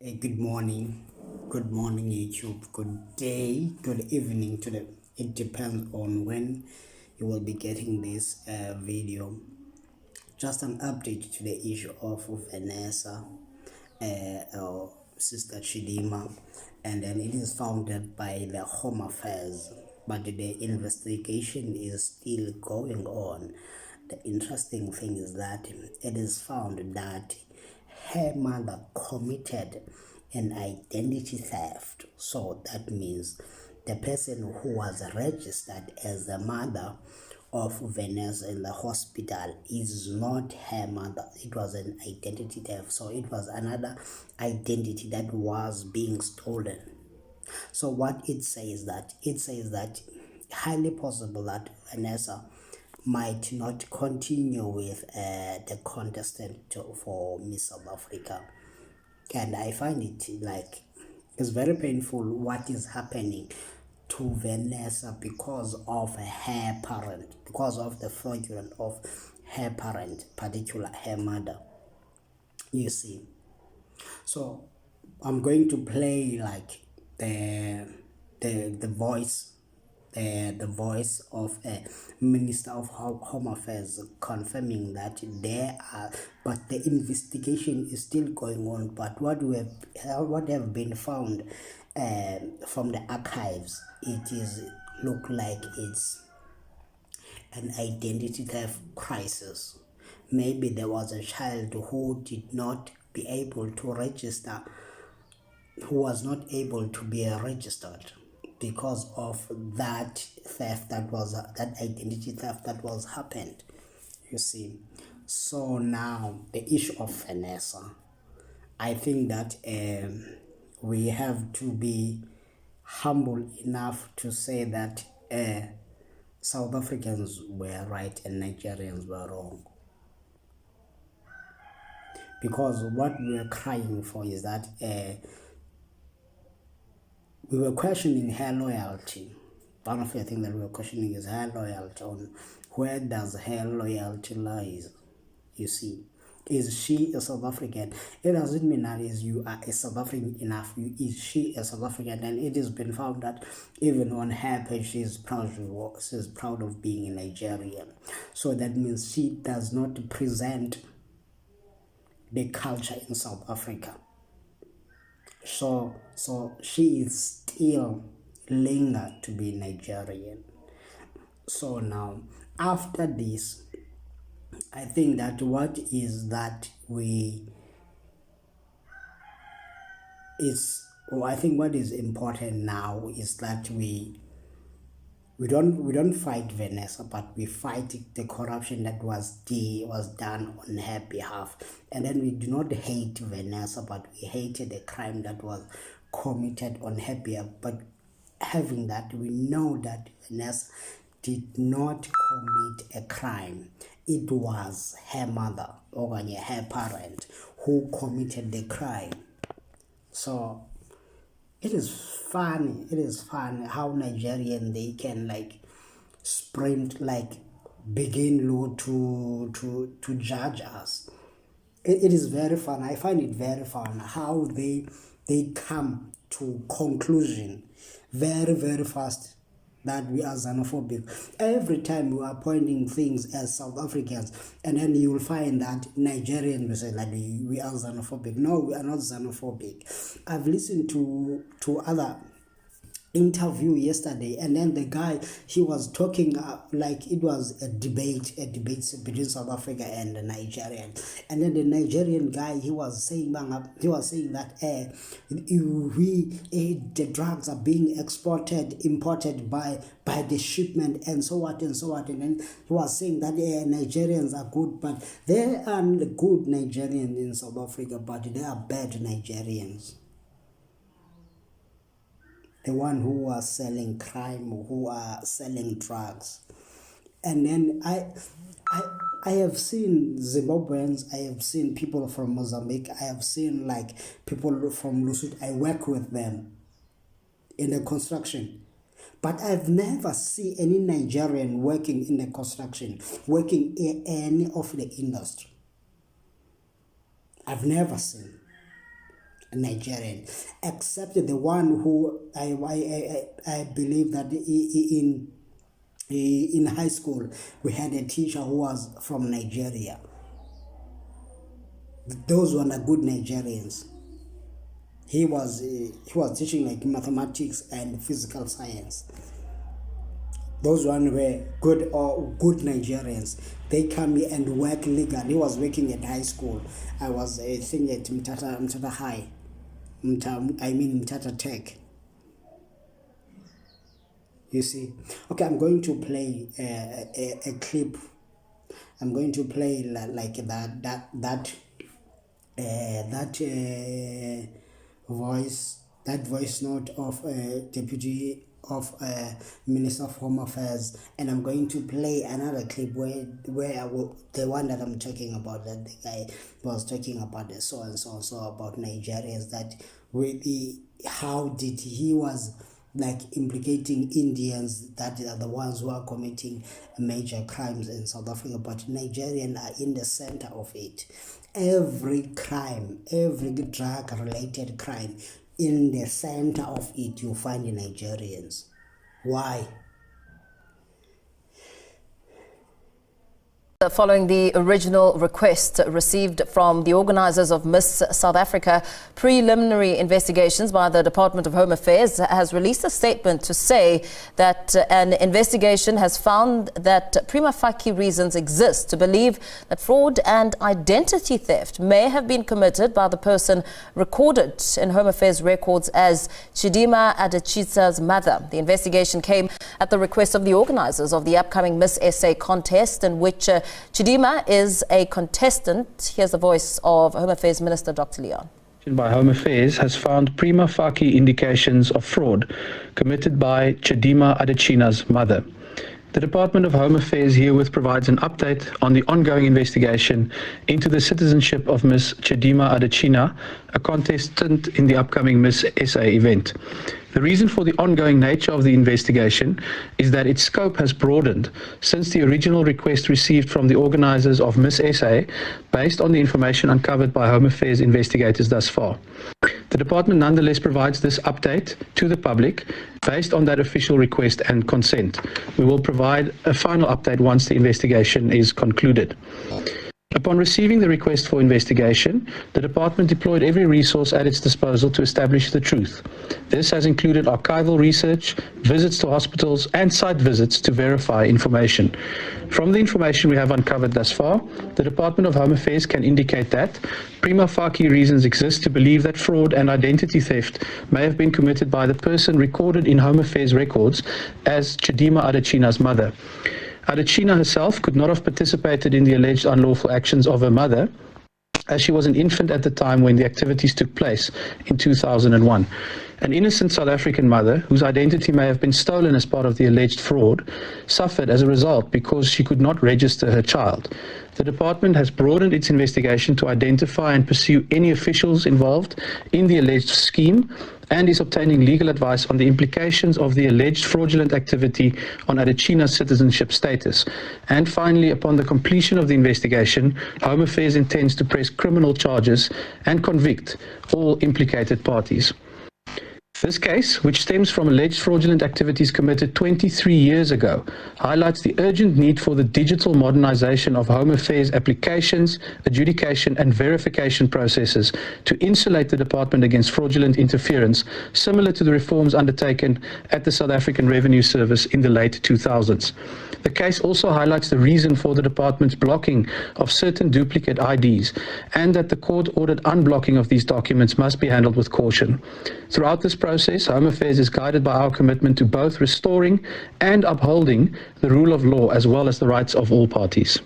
Good morning, YouTube. Good day, good evening. It depends on when you will be getting this video. Just an update to the issue of Vanessa, our sister Chidimma, and then it is founded by the Home Affairs, but the investigation is still going on. The interesting thing is that it is found that her mother committed an identity theft. So that means the person who was registered as the mother of Vanessa in the hospital is not her mother. It was an identity theft. So it was another identity that was being stolen. So what it says that highly possible that Vanessa might not continue with the contestant for Miss South Africa. And I find it like it's very painful what is happening to Vanessa because of her parent, because of the fraudulent of her parent, particularly her mother. You see. So I'm going to play like the voice the voice of a Minister of Home Affairs confirming that there are, but the investigation is still going on. But what have been found from the archives, it is look like it's an identity theft crisis. Maybe there was a child who did not be able to register, who was not able to be registered because of that theft that identity theft that was happened. You see. So now the issue of Vanessa, I think that we have to be humble enough to say that South Africans were right and Nigerians were wrong. Because what we are crying for is that we were questioning her loyalty. One of the things that we were questioning is her loyalty, on where does her loyalty lies. You see, is she a South African? It doesn't mean that is you are a South African enough. Is she a South African? And it has been found that even on her page, she's proud of being a Nigerian. So that means she does not present the culture in South Africa. So she is still linger to be Nigerian. So now, after this, I think that what is that I think what is important now is that we don't fight Vanessa, but we fight the corruption that was done on her behalf. And then we do not hate Vanessa, but we hated the crime that was committed on her behalf. But having that, we know that Vanessa did not commit a crime. It was her mother or her parent who committed the crime. So it is funny how Nigerian they can like sprint, like begin low to judge us. It is very fun. I find it very fun how they come to conclusion very fast that we are xenophobic. Every time we are pointing things as South Africans, and then you will find that Nigerians will say that we are xenophobic. No, we are not xenophobic. I've listened to other interview yesterday, and then the guy, he was talking like it was a debate between South Africa and the Nigerian, and then the Nigerian guy, he was saying that the drugs are being imported by the shipment and so what and so what, and then he was saying that Nigerians are good, but there are good Nigerians in South Africa, but there are bad Nigerians. The one who are selling crime, who are selling drugs. And then I have seen Zimbabweans, I have seen people from Mozambique, I have seen like people from Lesotho. I work with them in the construction. But I've never seen any Nigerian working in the construction, working in any of the industry. I've never seen. Nigerian, except the one who I believe that in high school we had a teacher who was from Nigeria. Those were good Nigerians. He was teaching like mathematics and physical science. Those one were good Nigerians. They come here and work legally. He was working at high school. I was thinking at Mtata High. Mtata Tech. You see. Okay, I'm going to play a clip. I'm going to play like that voice note of Deputy of Minister of Home Affairs, and I'm going to play another clip where the one that I'm talking about, that the guy was talking about the so and so about Nigerians, that really how did he was like implicating Indians that are the ones who are committing major crimes in South Africa, but Nigerians are in the center of it. Every crime, every drug related crime, in the center of it you find the Nigerians. Why? Following the original request received from the organisers of Miss South Africa, preliminary investigations by the Department of Home Affairs has released a statement to say that an investigation has found that prima facie reasons exist to believe that fraud and identity theft may have been committed by the person recorded in Home Affairs records as Chidimma Adechita's mother. The investigation came at the request of the organisers of the upcoming Miss SA contest, in which Chidimma is a contestant. Here's the voice of Home Affairs Minister Dr. Leon. By Home Affairs has found prima facie indications of fraud committed by Chidimma Adechita's mother. The Department of Home Affairs herewith provides an update on the ongoing investigation into the citizenship of Miss Chidimma Adechita, a contestant in the upcoming Miss SA event. The reason for the ongoing nature of the investigation is that its scope has broadened since the original request received from the organisers of Miss SA, based on the information uncovered by Home Affairs investigators thus far. The department nonetheless provides this update to the public based on that official request and consent. We will provide a final update once the investigation is concluded. Upon receiving the request for investigation, the department deployed every resource at its disposal to establish the truth. This has included archival research, visits to hospitals, and site visits to verify information. From the information we have uncovered thus far, the Department of Home Affairs can indicate that prima facie reasons exist to believe that fraud and identity theft may have been committed by the person recorded in Home Affairs records as Chidimma Adechita's mother. Adechita herself could not have participated in the alleged unlawful actions of her mother, as she was an infant at the time when the activities took place in 2001. An innocent South African mother, whose identity may have been stolen as part of the alleged fraud, suffered as a result because she could not register her child. The department has broadened its investigation to identify and pursue any officials involved in the alleged scheme, and is obtaining legal advice on the implications of the alleged fraudulent activity on Adechita's citizenship status. And finally, upon the completion of the investigation, Home Affairs intends to press criminal charges and convict all implicated parties. This case, which stems from alleged fraudulent activities committed 23 years ago, highlights the urgent need for the digital modernization of Home Affairs applications, adjudication and verification processes to insulate the department against fraudulent interference, similar to the reforms undertaken at the South African Revenue Service in the late 2000s. The case also highlights the reason for the department's blocking of certain duplicate IDs, and that the court-ordered unblocking of these documents must be handled with caution. Throughout this process, Home Affairs is guided by our commitment to both restoring and upholding the rule of law, as well as the rights of all parties.